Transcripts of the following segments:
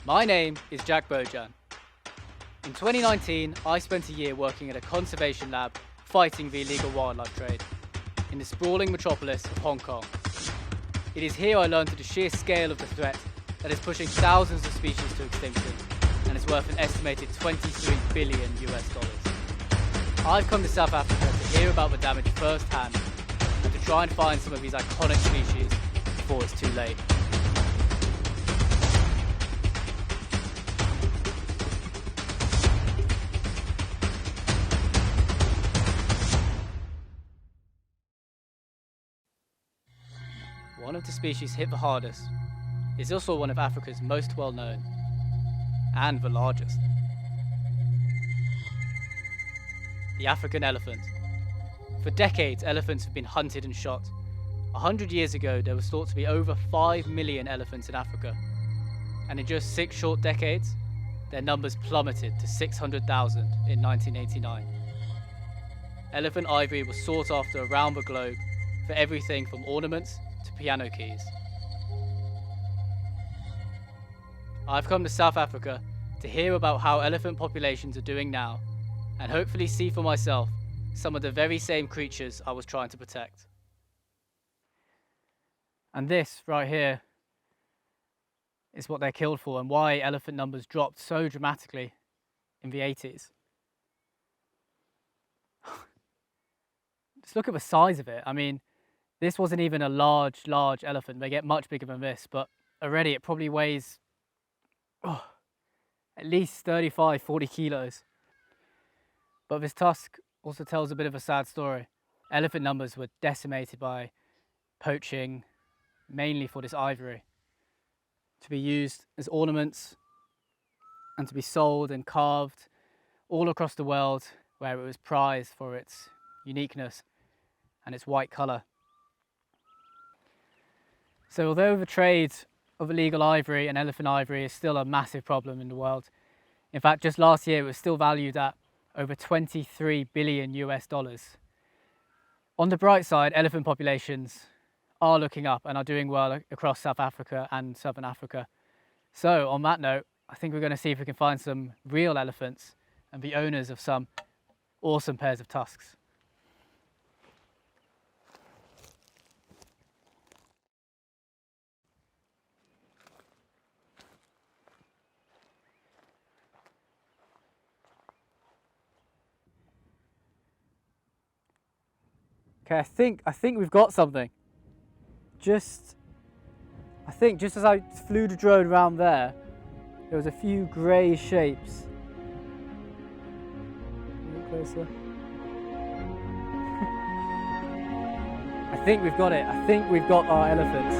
My name is Jack Bojan. In 2019, I spent a year working at a conservation lab fighting the illegal wildlife trade in the sprawling metropolis of Hong Kong. It is here I learned the sheer scale of the threat that is pushing thousands of species to extinction and is worth an estimated $23 billion US. I've come to South Africa to hear about the damage firsthand and to try and find some of these iconic species before it's too late. One of the species hit the hardest is also one of Africa's most well known and the largest. The African elephant. For decades, elephants have been hunted and shot. 100 years ago, there was thought to be over 5 million elephants in Africa. And in just 6 short decades, their numbers plummeted to 600,000 in 1989. Elephant ivory was sought after around the globe for everything from ornaments to piano keys. I've come to South Africa to hear about how elephant populations are doing now and hopefully see for myself some of the very same creatures I was trying to protect. And this right here is what they're killed for and why elephant numbers dropped so dramatically in the 80s. Just look at the size of it. I mean, this wasn't even a large elephant. They get much bigger than this, but already it probably weighs at least 35, 40 kilos. But this tusk also tells a bit of a sad story. Elephant numbers were decimated by poaching, mainly for this ivory, to be used as ornaments and to be sold and carved all across the world, where it was prized for its uniqueness and its white colour. So although the trade of illegal ivory and elephant ivory is still a massive problem in the world, in fact just last year it was still valued at over $23 billion US. On the bright side, elephant populations are looking up and are doing well across South Africa and Southern Africa. So on that note, I think we're going to see if we can find some real elephants and be owners of some awesome pairs of tusks. Okay, I think we've got something. I think just as I flew the drone around there was a few grey shapes. A little closer. I think we've got it. I think we've got our elephants.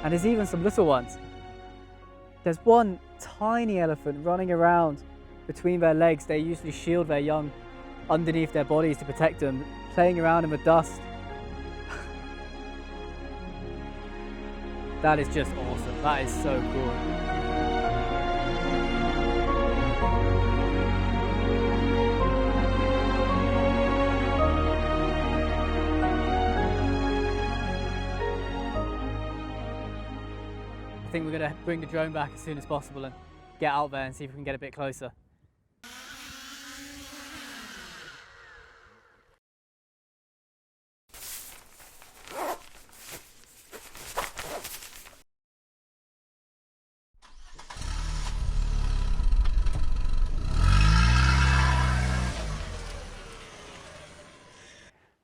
And there's even some little ones. There's one tiny elephant running around between their legs. They usually shield their young underneath their bodies to protect them, playing around in the dust. That is just awesome. That is so cool. I think we're going to bring the drone back as soon as possible and get out there and see if we can get a bit closer.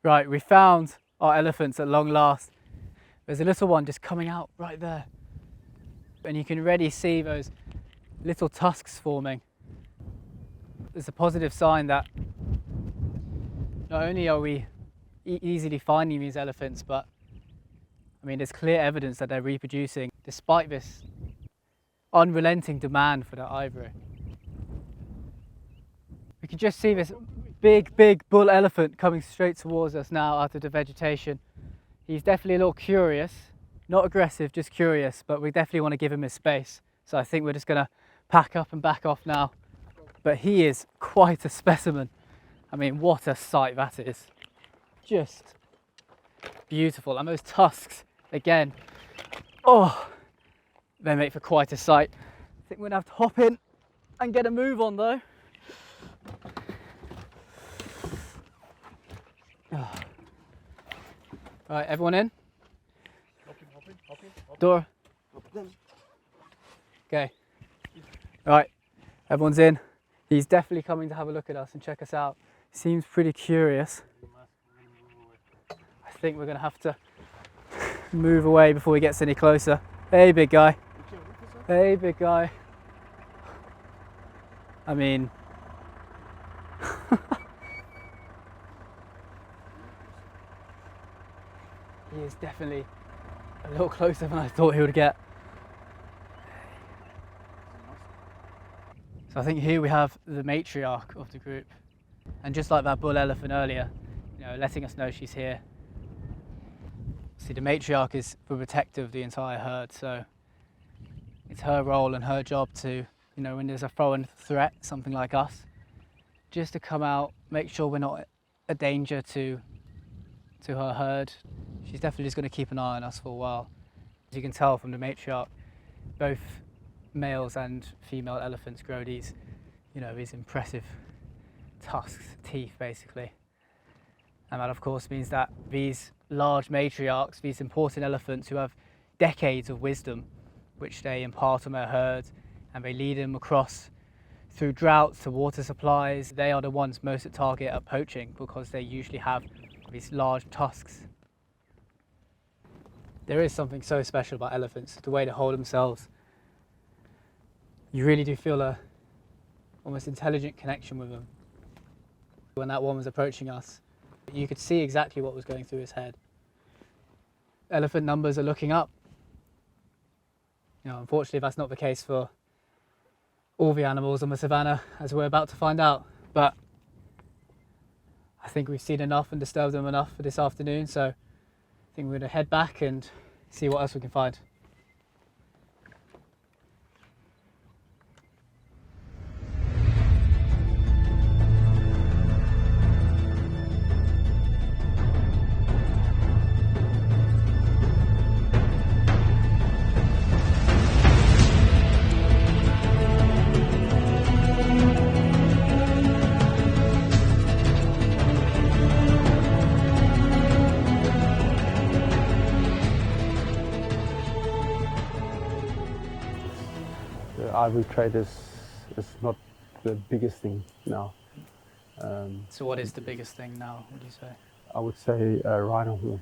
Right, we found our elephants at long last. There's a little one just coming out right there. And you can already see those little tusks forming. It's a positive sign that not only are we easily finding these elephants, but I mean, there's clear evidence that they're reproducing despite this unrelenting demand for that ivory. We can just see this big bull elephant coming straight towards us now out of the vegetation. He's definitely a little curious, not aggressive, just curious, but we definitely want to give him his space. So I think we're just going to pack up and back off now. But he is quite a specimen. I mean, what a sight that is. Just beautiful. And those tusks, again, oh, they make for quite a sight. I think we're gonna have to hop in and get a move on though. Oh. All right, everyone in? Hop in. Door. Okay. All right, everyone's in. He's definitely coming to have a look at us and check us out. Seems pretty curious. I think we're gonna have to move away before he gets any closer. Hey, big guy. Hey, big guy. I mean, he is definitely a little closer than I thought he would get. So I think here we have the matriarch of the group. And just like that bull elephant earlier, you know, letting us know she's here. See, the matriarch is the protector of the entire herd, so it's her role and her job to, you know, when there's a foreign threat, something like us, just to come out, make sure we're not a danger to her herd. She's definitely just going to keep an eye on us for a while. As you can tell from the matriarch, both males and female elephants grow these, you know, these impressive tusks, teeth basically. And that of course means that these large matriarchs, these important elephants who have decades of wisdom, which they impart on their herd, and they lead them across through droughts to water supplies, they are the ones most at target at poaching because they usually have these large tusks. There is something so special about elephants, the way they hold themselves. You really do feel a almost intelligent connection with them. When that one was approaching us, you could see exactly what was going through his head. Elephant numbers are looking up. You know, unfortunately, that's not the case for all the animals on the savannah, as we're about to find out. But I think we've seen enough and disturbed them enough for this afternoon, so I think we're going to head back and see what else we can find. The ivory trade is not the biggest thing now. So what is the biggest thing now, would you say? I would say rhino horn.